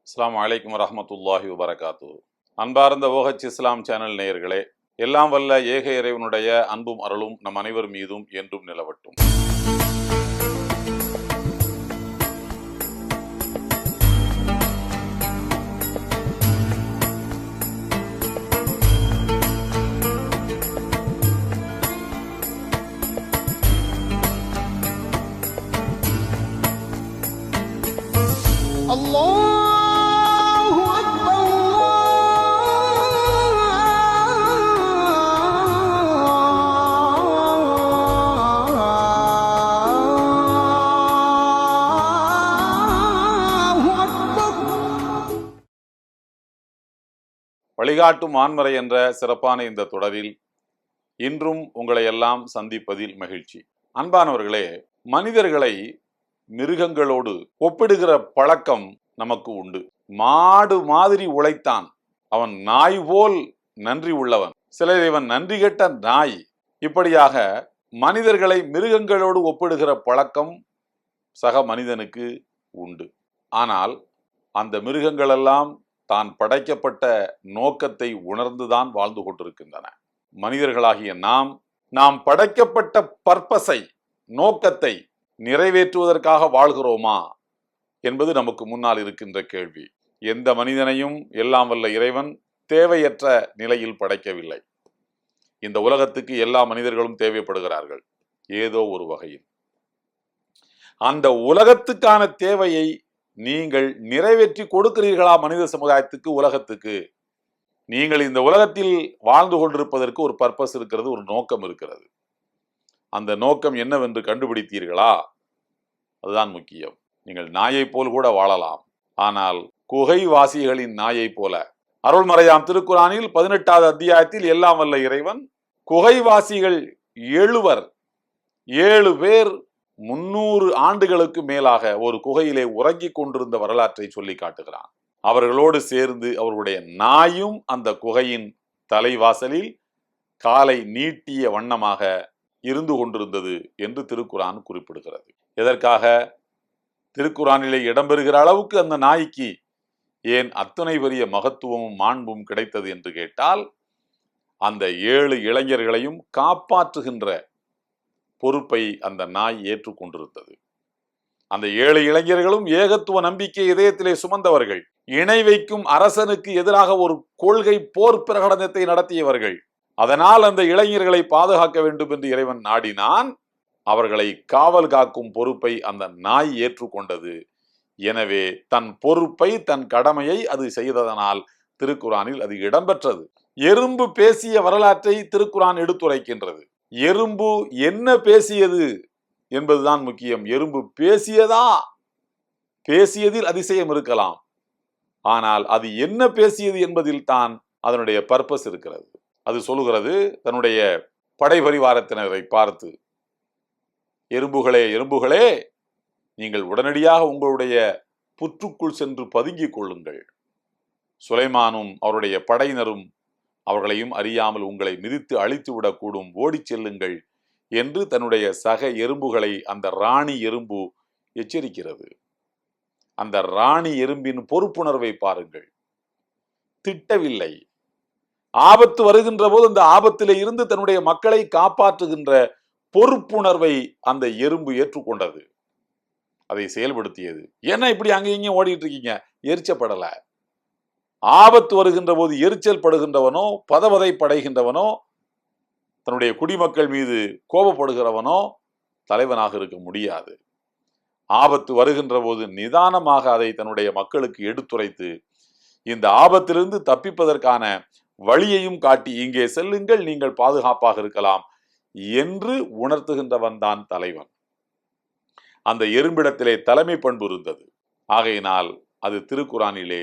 அஸ்ஸலாமு அலைக்கும் வரஹ்மத்துல்லாஹி வபரகாத்துஹு. அன்பார்ந்த OH இஸ்லாம் சேனல் நேயர்களே, எல்லாம் வல்ல ஏக இறைவனுடைய அன்பும் அருளும் நம் அனைவர் மீதும் என்றும் நிலவட்டும். அல்லாஹு அக்பர் அல்லாஹு அக்பர். வழிகாட்டும் ஆண்மறை என்ற சிறப்பான இந்த தொடரில் இன்றும் உங்களை எல்லாம் சந்திப்பதில் மகிழ்ச்சி. அன்பானவர்களே, மனிதர்களை மிருகங்களோடு ஒப்பிடுகிற பழக்கம் நமக்கு உண்டு. மாடு மாதிரி உழைத்தான், அவன் நாய் போல் நன்றி உள்ளவன், சிலர் இவன் நன்றி கெட்ட நாய், இப்படியாக மனிதர்களை மிருகங்களோடு ஒப்பிடுகிற பழக்கம் சக மனிதனுக்கு உண்டு. ஆனால் அந்த மிருகங்களெல்லாம் தான் படைக்கப்பட்ட நோக்கத்தை உணர்ந்துதான் வாழ்ந்து கொண்டிருக்கின்றன. மனிதர்களாகிய நாம் படைக்கப்பட்ட பர்பஸை, நோக்கத்தை நிறைவேற்றுவதற்காக வாழ்கிறோமா என்பது நமக்கு முன்னால் இருக்கின்ற கேள்வி. எந்த மனிதனையும் எல்லாம் வல்ல இறைவன் தேவையற்ற நிலையில் படைக்கவில்லை. இந்த உலகத்துக்கு எல்லா மனிதர்களும் தேவைப்படுகிறார்கள் ஏதோ ஒரு வகையில். அந்த உலகத்துக்கான தேவையை நீங்கள் நிறைவேற்றி கொடுக்கிறீர்களா மனித சமுதாயத்துக்கு, உலகத்துக்கு? நீங்கள் இந்த உலகத்தில் வாழ்ந்து கொண்டிருப்பதற்கு ஒரு பர்பஸ் இருக்கிறது, ஒரு நோக்கம் இருக்கிறது. அந்த நோக்கம் என்னவென்று கண்டுபிடித்தீர்களா? அதுதான் முக்கியம். நீங்கள் நாயை போல் கூட வாழலாம், ஆனால் குகைவாசிகளின் நாயை போல. அருள்மறையாம் திருக்குரானில் 18வது அத்தியாயத்தில் எல்லாம் வல்ல இறைவன் குகைவாசிகள் 7 பேர் 300 ஆண்டுகளுக்கு மேலாக ஒரு குகையிலே உறங்கிக் கொண்டிருந்த வரலாற்றை சொல்லி காட்டுகிறான். அவர்களோடு சேர்ந்து அவர்களுடைய நாயும் அந்த குகையின் தலைவாசலில் காலை நீட்டிய வண்ணமாக இருந்து கொண்டிருந்தது என்று திருக்குரான் குறிப்பிடுகிறது. எதற்காக? திருக்குரானிலே இடம்பெறுகிற அளவுக்கு அந்த நாய்க்கு ஏன் அத்தனை பெரிய மகத்துவமும் மாண்பும் கிடைத்தது என்று கேட்டால், அந்த 7 இளைஞர்களையும் காப்பாற்றுகின்ற பொறுப்பை அந்த நாய் ஏற்றுக்கொண்டிருந்தது. அந்த 7 இளைஞர்களும் ஏகத்துவ நம்பிக்கை இதயத்திலே சுமந்தவர்கள், இணை வைக்கும் அரசனுக்கு எதிராக ஒரு கொள்கை போர் பிரகடனத்தை நடத்தியவர்கள். அதனால் அந்த இளைஞர்களை பாதுகாக்க வேண்டும் என்று இறைவன் நாடினான். அவர்களை காவல் காக்கும் பொறுப்பை அந்த நாய் ஏற்றுக்கொண்டது. எனவே தன் பொறுப்பை, தன் கடமையை அது செய்ததனால் திருக்குரானில் அது இடம்பெற்றது. எறும்பு பேசிய வரலாற்றை திருக்குரான் எடுத்துரைக்கின்றது. எறும்பு என்ன பேசியது என்பதுதான் முக்கியம். எறும்பு பேசியதா? பேசியதில் அதிசயம் இருக்கலாம், ஆனால் அது என்ன பேசியது என்பதில் தான் அதனுடைய பர்பஸ் இருக்கிறது. அது சொல்லுகிறது, தன்னுடைய படை பரிவாரத்தினரை பார்த்து, எறும்புகளே எறும்புகளே, நீங்கள் உடனடியாக உங்களுடைய புற்றுக்குள் சென்று பதுங்கிக் கொள்ளுங்கள். சுலைமானும் அவருடைய படையினரும் அவர்களையும் அறியாமல் உங்களை மிதித்து அழித்து விடக்கூடும், ஓடிச் செல்லுங்கள் என்று தன்னுடைய சக எறும்புகளை அந்த ராணி எறும்பு எச்சரிக்கிறது. அந்த ராணி எறும்பின் பொறுப்புணர்வை பாருங்கள். திட்டவில்லை. ஆபத்து வருகின்ற போது அந்த ஆபத்திலே இருந்து தன்னுடைய மக்களை காப்பாற்றுகின்ற பொறுப்புணர்வை அந்த எறும்பு ஏற்றுக்கொண்டது, அதை செயல்படுத்தியது. ஏன்னா இப்படி அங்கே இங்கேயும் ஓடிட்டு இருக்கீங்க? எரிச்சப்படல. ஆபத்து வருகின்ற போது எரிச்சல் படுகின்றவனோ, பதவதை படைகின்றவனோ, தன்னுடைய குடிமக்கள் மீது கோபப்படுகிறவனோ தலைவனாக இருக்க முடியாது. ஆபத்து வருகின்ற போது நிதானமாக அதை தன்னுடைய மக்களுக்கு எடுத்துரைத்து இந்த ஆபத்திலிருந்து தப்பிப்பதற்கான வழியையும் காட்டி, இங்கே செல்லுங்கள், நீங்கள் பாதுகாப்பாக இருக்கலாம் என்று உணர்த்துகின்றவன் தான் தலைவன். அந்த எறும்பிடத்திலே தலைமை பண்பு இருந்தது. ஆகையினால் அது திருக்குரானிலே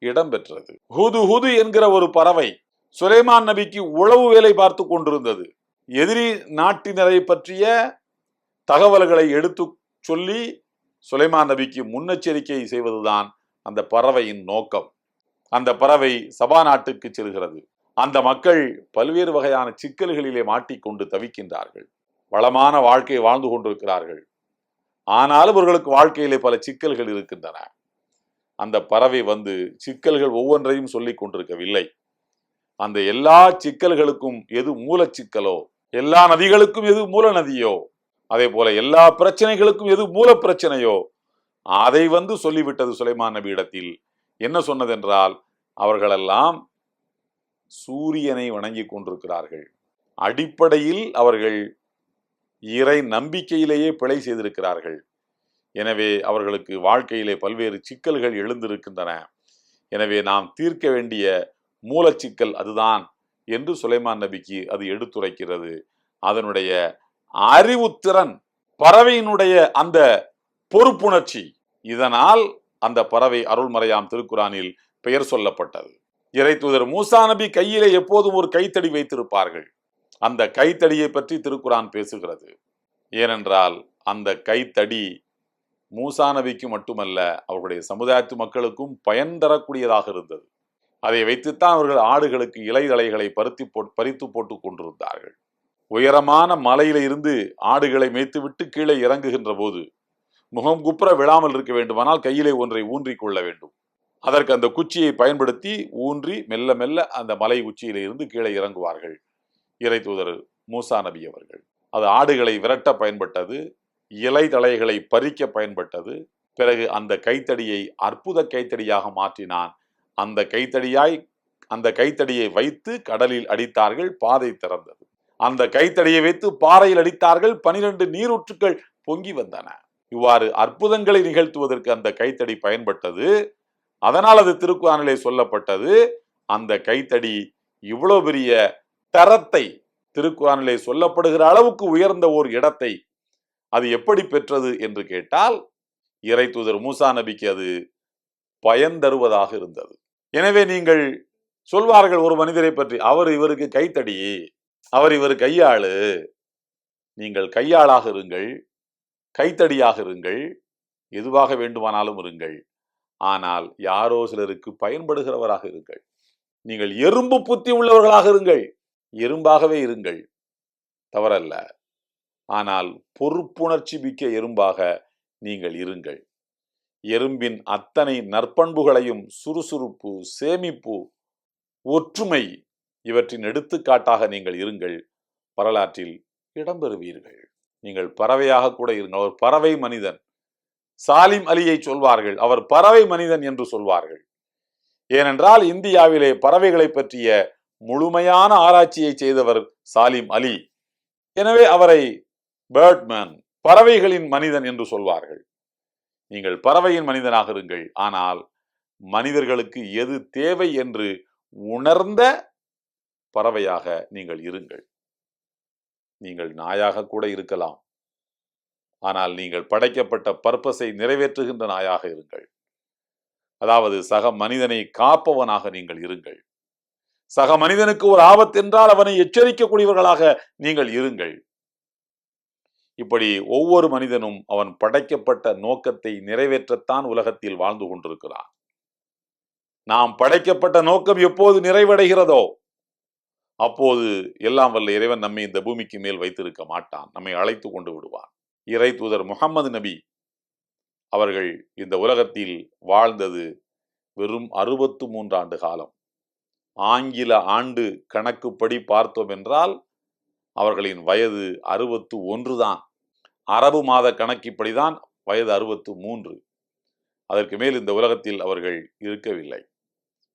இடம்பெற்றது. ஹுது ஹுது என்கிற ஒரு பறவை சுலைமான் நபிக்கு உளவு வேலை பார்த்து கொண்டிருந்தது. எதிரி நாட்டினரை பற்றிய தகவல்களை எடுத்து சொல்லி சுலைமான் நபிக்கு முன்னெச்சரிக்கை செய்வதுதான் அந்த பறவையின் நோக்கம். அந்த பறவை சபா நாட்டுக்கு செல்கிறது. அந்த மக்கள் பல்வேறு வகையான சிக்கல்களிலே மாட்டிக்கொண்டு தவிக்கின்றார்கள். வளமான வாழ்க்கை வாழ்ந்து கொண்டிருக்கிறார்கள். ஆனாலும் அவர்களுக்கு வாழ்க்கையிலே பல சிக்கல்கள் இருக்கின்றன. அந்த பறவை வந்து சிக்கல்கள் ஒவ்வொன்றையும் சொல்லிக் கொண்டிருக்கவில்லை. அந்த எல்லா சிக்கல்களுக்கும் எது மூல சிக்கலோ, எல்லா நதிகளுக்கும் எது மூல நதியோ, அதே போல எல்லா பிரச்சனைகளுக்கும் எது மூல பிரச்சனையோ அதை வந்து சொல்லிவிட்டது சுலைமான் நபி இடத்தில். என்ன சொன்னதென்றால், அவர்களெல்லாம் சூரியனை வணங்கி கொண்டிருக்கிறார்கள். அடிப்படையில் அவர்கள் இறை நம்பிக்கையிலேயே பிழை செய்திருக்கிறார்கள். எனவே அவர்களுக்கு வாழ்க்கையிலே பல்வேறு சிக்கல்கள் எழுந்திருக்கின்றன. எனவே நாம் தீர்க்க வேண்டிய மூலச்சிக்கல் அதுதான் என்று சுலைமான் நபிக்கு அது எடுத்துரைக்கிறது. அதனுடைய அறிவுத்திறன், பறவையினுடைய அந்த பொறுப்புணர்ச்சி, இதனால் அந்த பறவை அருள்மறையாம் திருக்குரானில் பெயர் சொல்லப்பட்டது. இறை தூதர் மூசா நபி கையிலே எப்போதும் ஒரு கைத்தடி வைத்திருப்பார்கள். அந்த கைத்தடியை பற்றி திருக்குரான் பேசுகிறது. ஏனென்றால் அந்த கைத்தடி மூசா நபிக்கு மட்டுமல்ல, அவர்களுடைய சமுதாயத்து மக்களுக்கும் பயன் தரக்கூடியதாக இருந்தது. அதை வைத்துத்தான் அவர்கள் ஆடுகளுக்கு இலைதலைகளை பறித்து போட்டு கொண்டிருந்தார்கள். உயரமான மலையில இருந்து ஆடுகளை மேய்த்துவிட்டு கீழே இறங்குகின்ற போது முகம் குப்புற விழாமல் இருக்க வேண்டுமானால் கையிலே ஒன்றை ஊன்றி கொள்ள வேண்டும். அதற்கு அந்த குச்சியை பயன்படுத்தி ஊன்றி மெல்ல மெல்ல அந்த மலை உச்சியில இருந்து கீழே இறங்குவார்கள் இறை தூதர் மூசா நபி அவர்கள். அது ஆடுகளை விரட்ட பயன்பட்டது, இலை தழைகளை பறிக்க பயன்பட்டது. பிறகு அந்த கைத்தடியை அற்புத கைத்தடியாக மாற்றினான். அந்த கைத்தடியை வைத்து கடலில் அடித்தார்கள், பாதை திறந்தது. அந்த கைத்தடியை வைத்து பாறையில் அடித்தார்கள், 12 நீரூற்றுக்கள் பொங்கி வந்தன. இவ்வாறு அற்புதங்களை நிகழ்த்துவதற்கு அந்த கைத்தடி பயன்பட்டது. அதனால் அது திருக்குரானிலே சொல்லப்பட்டது. அந்த கைத்தடி இவ்வளவு பெரிய தரத்தை, திருக்குரானிலே சொல்லப்படுகிற அளவுக்கு உயர்ந்த ஒரு இடத்தை அது எப்படி பெற்றது என்று கேட்டால், இறை தூதர் மூசா நபிக்கு அது பயன் தருவதாக இருந்தது. எனவே நீங்கள் சொல்வார்கள் ஒரு மனிதரை பற்றி, அவர் இவருக்கு கைத்தடி, அவர் இவர் கையாளு. நீங்கள் கையாளாக இருங்கள், கைத்தடியாக இருங்கள், எதுவாக வேண்டுமானாலும் இருங்கள். ஆனால் யாரோ சிலருக்கு பயன்படுகிறவராக இருங்கள். நீங்கள் எறும்பு புத்தி உள்ளவர்களாக இருங்கள், எறும்பாகவே இருங்கள், தவறல்ல. ஆனால் பொறுப்புணர்ச்சி மிக்க எறும்பாக நீங்கள் இருங்கள். எறும்பின் அத்தனை நற்பண்புகளையும், சுறுசுறுப்பு, சேமிப்பு, ஒற்றுமை, இவற்றின் எடுத்துக்காட்டாக நீங்கள் இருங்கள். வரலாற்றில் இடம்பெறுவீர்கள். நீங்கள் பறவையாக கூட இருங்கள். அவர் பறவை மனிதன். சாலிம் அலியை சொல்வார்கள், அவர் பறவை மனிதன் என்று சொல்வார்கள். ஏனென்றால் இந்தியாவிலே பறவைகளை பற்றிய முழுமையான ஆராய்ச்சியை செய்தவர் சாலிம் அலி. எனவே அவரை பேர்ட்மேன், பறவைகளின் மனிதன் என்று சொல்வார்கள். நீங்கள் பறவையின் மனிதனாக இருங்கள். ஆனால் மனிதர்களுக்கு எது தேவை என்று உணர்ந்த பறவையாக நீங்கள் இருங்கள். நீங்கள் நாயாக கூட இருக்கலாம். ஆனால் நீங்கள் படைக்கப்பட்ட பர்பஸை நிறைவேற்றுகின்ற நாயாக இருங்கள். அதாவது சக மனிதனை காப்பவனாக நீங்கள் இருங்கள். சக மனிதனுக்கு ஒரு ஆபத்து என்றால் அவனை எச்சரிக்கக்கூடியவர்களாக நீங்கள் இருங்கள். இப்படி ஒவ்வொரு மனிதனும் அவன் படைக்கப்பட்ட நோக்கத்தை நிறைவேற்றத்தான் உலகத்தில் வாழ்ந்து கொண்டிருக்கிறான். நாம் படைக்கப்பட்ட நோக்கம் எப்போது நிறைவடைகிறதோ அப்போது எல்லாம் வல்ல இறைவன் நம்மை இந்த பூமிக்கு மேல் வைத்திருக்க மாட்டான், நம்மை அழைத்து கொண்டு விடுவான். இறை தூதர் முகமது நபி அவர்கள் இந்த உலகத்தில் வாழ்ந்தது வெறும் 63 ஆண்டு காலம். ஆங்கில ஆண்டு கணக்குப்படி பார்த்தோம் என்றால் அவர்களின் வயது 61 தான். அரபு மாத கணக்கிப்படிதான் வயது 63. அதற்கு மேல் இந்த உலகத்தில் அவர்கள் இருக்கவில்லை.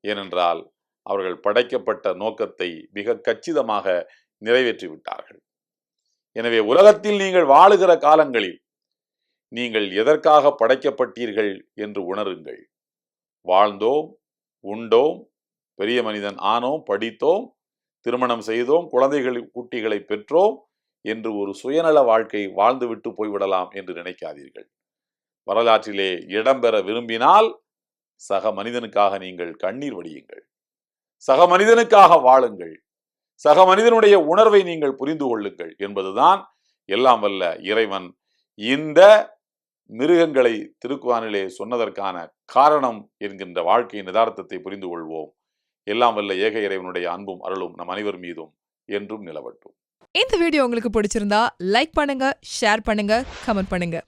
ஏனென்றால் அவர்கள் படைக்கப்பட்ட நோக்கத்தை மிக கச்சிதமாக நிறைவேற்றி விட்டார்கள். எனவே உலகத்தில் நீங்கள் வாழுகிற காலங்களில் நீங்கள் எதற்காக படைக்கப்பட்டீர்கள் என்று உணருங்கள். வாழ்ந்தோம், உண்டோம், பெரிய மனிதன் ஆனோம், படித்தோம், திருமணம் செய்தோம், குட்டிகளை பெற்றோம் என்று ஒரு சுயநல வாழ்க்கை வாழ்ந்துவிட்டு போய்விடலாம் என்று நினைக்காதீர்கள். வரலாற்றிலே இடம்பெற விரும்பினால் சக மனிதனுக்காக நீங்கள் கண்ணீர் வடியுங்கள், சக மனிதனுக்காக வாழுங்கள், சக மனிதனுடைய உணர்வை நீங்கள் புரிந்து கொள்ளுங்கள் என்பதுதான் எல்லாம் வல்ல இறைவன் இந்த மிருகங்களை திருக்குரானிலே சொன்னதற்கான காரணம் என்கின்ற வாழ்க்கையின் யதார்த்தத்தை புரிந்து கொள்வோம். எல்லாம் வல்ல ஏக இறைவனுடைய அன்பும் அருளும் நம் அனைவர் மீதும் என்றும் நிலவட்டும். இந்த வீடியோ உங்களுக்கு பிடிச்சிருந்தா லைக் பண்ணுங்க, ஷேர் பண்ணுங்க, கமெண்ட் பண்ணுங்க.